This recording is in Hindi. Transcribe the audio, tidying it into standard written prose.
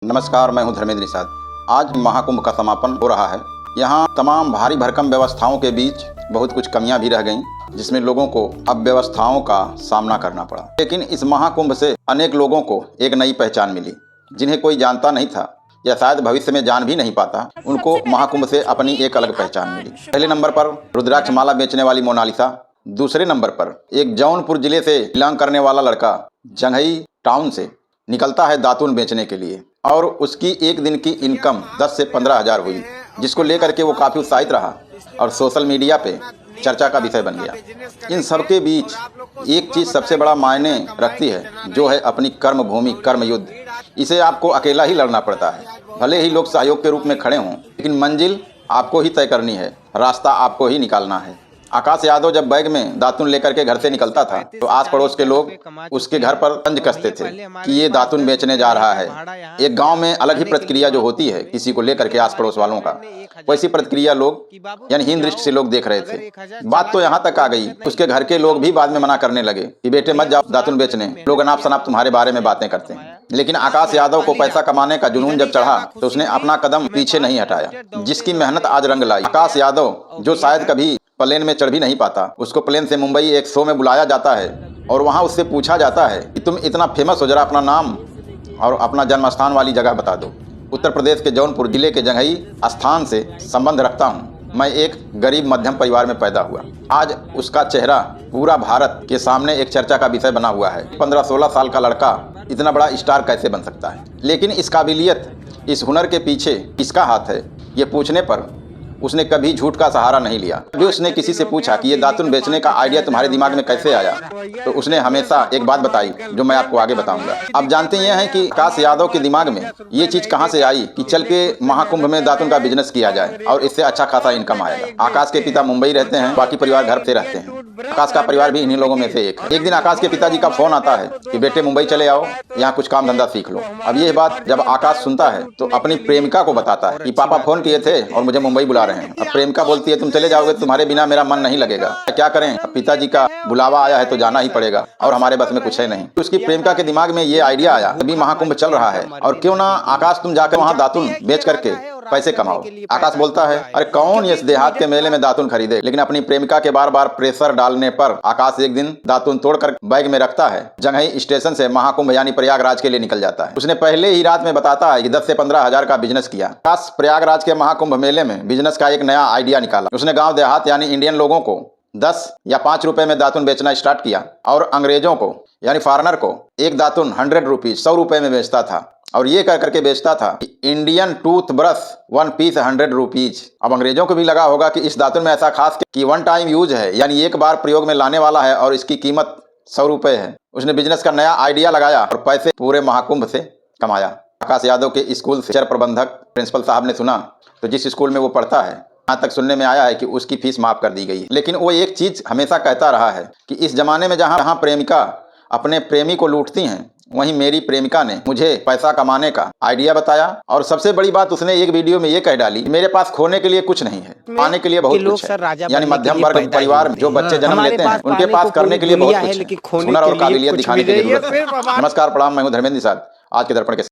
नमस्कार, मैं हूं धर्मेंद्र निषाद। आज महाकुंभ का समापन हो रहा है। यहां तमाम भारी भरकम व्यवस्थाओं के बीच बहुत कुछ कमियां भी रह गईं, जिसमें लोगों को अब व्यवस्थाओं का सामना करना पड़ा। लेकिन इस महाकुंभ से अनेक लोगों को एक नई पहचान मिली, जिन्हें कोई जानता नहीं था या शायद भविष्य में जान भी नहीं पाता। उनको महाकुंभ से अपनी एक अलग पहचान मिली। पहले नंबर पर रुद्राक्ष माला बेचने वाली मोनालिसा, दूसरे नंबर पर एक जौनपुर जिले से बिलोंग करने वाला लड़का जंघई टाउन से निकलता है दातून बेचने के लिए, और उसकी एक दिन की इनकम 10 से 15 हज़ार हुई, जिसको लेकर के वो काफ़ी उत्साहित रहा और सोशल मीडिया पे चर्चा का विषय बन गया। इन सब के बीच एक चीज़ सबसे बड़ा मायने रखती है, जो है अपनी कर्म भूमि, कर्म युद्ध। इसे आपको अकेला ही लड़ना पड़ता है। भले ही लोग सहयोग के रूप में खड़े हों, लेकिन मंजिल आपको ही तय करनी है, रास्ता आपको ही निकालना है। आकाश यादव जब बैग में दातुन लेकर के घर से निकलता था, तो आस पड़ोस के लोग उसके घर पर तंज कसते थे कि ये दातुन बेचने जा रहा है। एक गांव में अलग ही प्रतिक्रिया जो होती है किसी को लेकर के आस पड़ोस वालों का, वैसी प्रतिक्रिया लोग यानी हीन दृष्टि से लोग देख रहे थे। बात तो यहाँ तक आ गई, उसके घर के लोग भी बाद में मना करने लगे कि बेटे मत जाओ दातुन बेचने, लोग अनाप शनाप तुम्हारे बारे में बातें करते हैं। लेकिन आकाश यादव को पैसा कमाने का जुनून जब चढ़ा, तो उसने अपना कदम पीछे नहीं हटाया। जिसकी मेहनत आज रंग लाई। आकाश यादव, जो शायद कभी प्लेन में चढ़ भी नहीं पाता, उसको प्लेन से मुंबई एक शो में बुलाया जाता है और वहाँ उससे पूछा जाता है कि तुम इतना फेमस हो, जरा अपना नाम और अपना जन्म स्थान वाली जगह बता दो। उत्तर प्रदेश के जौनपुर जिले के जंघई स्थान से संबंध रखता हूँ, मैं एक गरीब मध्यम परिवार में पैदा हुआ। आज उसका चेहरा पूरा भारत के सामने एक चर्चा का विषय बना हुआ है। 15-16 साल का लड़का इतना बड़ा स्टार कैसे बन सकता है? लेकिन इस काबिलियत, इस हुनर के पीछे किसका हाथ है, ये पूछने पर उसने कभी झूठ का सहारा नहीं लिया। जब उसने किसी से पूछा कि ये दातुन बेचने का आइडिया तुम्हारे दिमाग में कैसे आया, तो उसने हमेशा एक बात बताई जो मैं आपको आगे बताऊंगा। अब जानते हैं हैं कि आकाश यादव के दिमाग में ये चीज कहां से आई कि चल के महाकुंभ में दातुन का बिजनेस किया जाए और इससे अच्छा खासा इनकम आएगा। आकाश के पिता मुंबई रहते हैं, बाकी परिवार घर से रहते हैं। आकाश का परिवार भी इन्हीं लोगों में से एक है। एक दिन आकाश के पिताजी का फोन आता है कि बेटे मुंबई चले आओ, यहाँ कुछ काम धंधा सीख लो। अब ये बात जब आकाश सुनता है तो अपनी प्रेमिका को बताता है कि पापा फोन किए थे और मुझे मुंबई बुला रहे हैं। अब प्रेमिका बोलती है तुम चले जाओगे, तुम्हारे बिना मेरा मन नहीं लगेगा, क्या करें, अब पिताजी का बुलावा आया है तो जाना ही पड़ेगा और हमारे बस में कुछ है नहीं। उसकी प्रेमिका के दिमाग में ये आइडिया आया, अभी महाकुंभ चल रहा है और क्यों ना आकाश तुम जाकर वहाँ दातुन बेच करके पैसे कमाओ। आकाश बोलता है अरे कौन इस देहात के मेले में दातुन खरीदे। लेकिन अपनी प्रेमिका के बार बार प्रेशर डालने पर आकाश एक दिन दातुन तोड़कर बैग में रखता है, जंघई स्टेशन से महाकुंभ यानी प्रयागराज के लिए निकल जाता है। उसने पहले ही रात में बताता है कि 10 से 15 हज़ार का बिजनेस किया। आकाश प्रयागराज के महाकुंभ मेले में बिजनेस का एक नया आइडिया निकाला। उसने गाँव देहात यानी इंडियन लोगों को 10 या 5 रुपए में दातुन बेचना स्टार्ट किया और अंग्रेजों को यानी फॉरेनर को एक दातुन 100 रुपीज 100 रुपए में बेचता था। और ये कर करके बेचता था Indian tooth brush 1 piece 100 rupees. अब अंग्रेजों को भी लगा होगा कि इस दातुन में ऐसा खास कि 1 टाइम यूज है, यानी एक बार प्रयोग में लाने वाला है और इसकी कीमत 100 रुपए है। उसने बिजनेस का नया आइडिया लगाया और पैसे पूरे महाकुंभ से कमाया। आकाश यादव के स्कूल से चर प्रबंधक प्रिंसिपल साहब ने सुना, तो जिस स्कूल में वो पढ़ता है, यहाँ तक सुनने में आया है कि उसकी फीस माफ कर दी गई। लेकिन वो एक चीज हमेशा कहता रहा है कि इस जमाने में जहाँ प्रेमिका अपने प्रेमी को लूटती हैं, वहीं मेरी प्रेमिका ने मुझे पैसा कमाने का आइडिया बताया। और सबसे बड़ी बात, उसने एक वीडियो में ये कह डाली, मेरे पास खोने के लिए कुछ नहीं है, पाने के लिए बहुत कुछ है। यानी मध्यम वर्ग परिवार में जो बच्चे जन्म लेते हैं, उनके पास करने के लिए बहुत कुछ है। हुनर और काबिलियत दिखाने की जरूरत है। नमस्कार, प्रणाम, मैं हूं धर्मेंद्र निषाद। आज के दर्पण के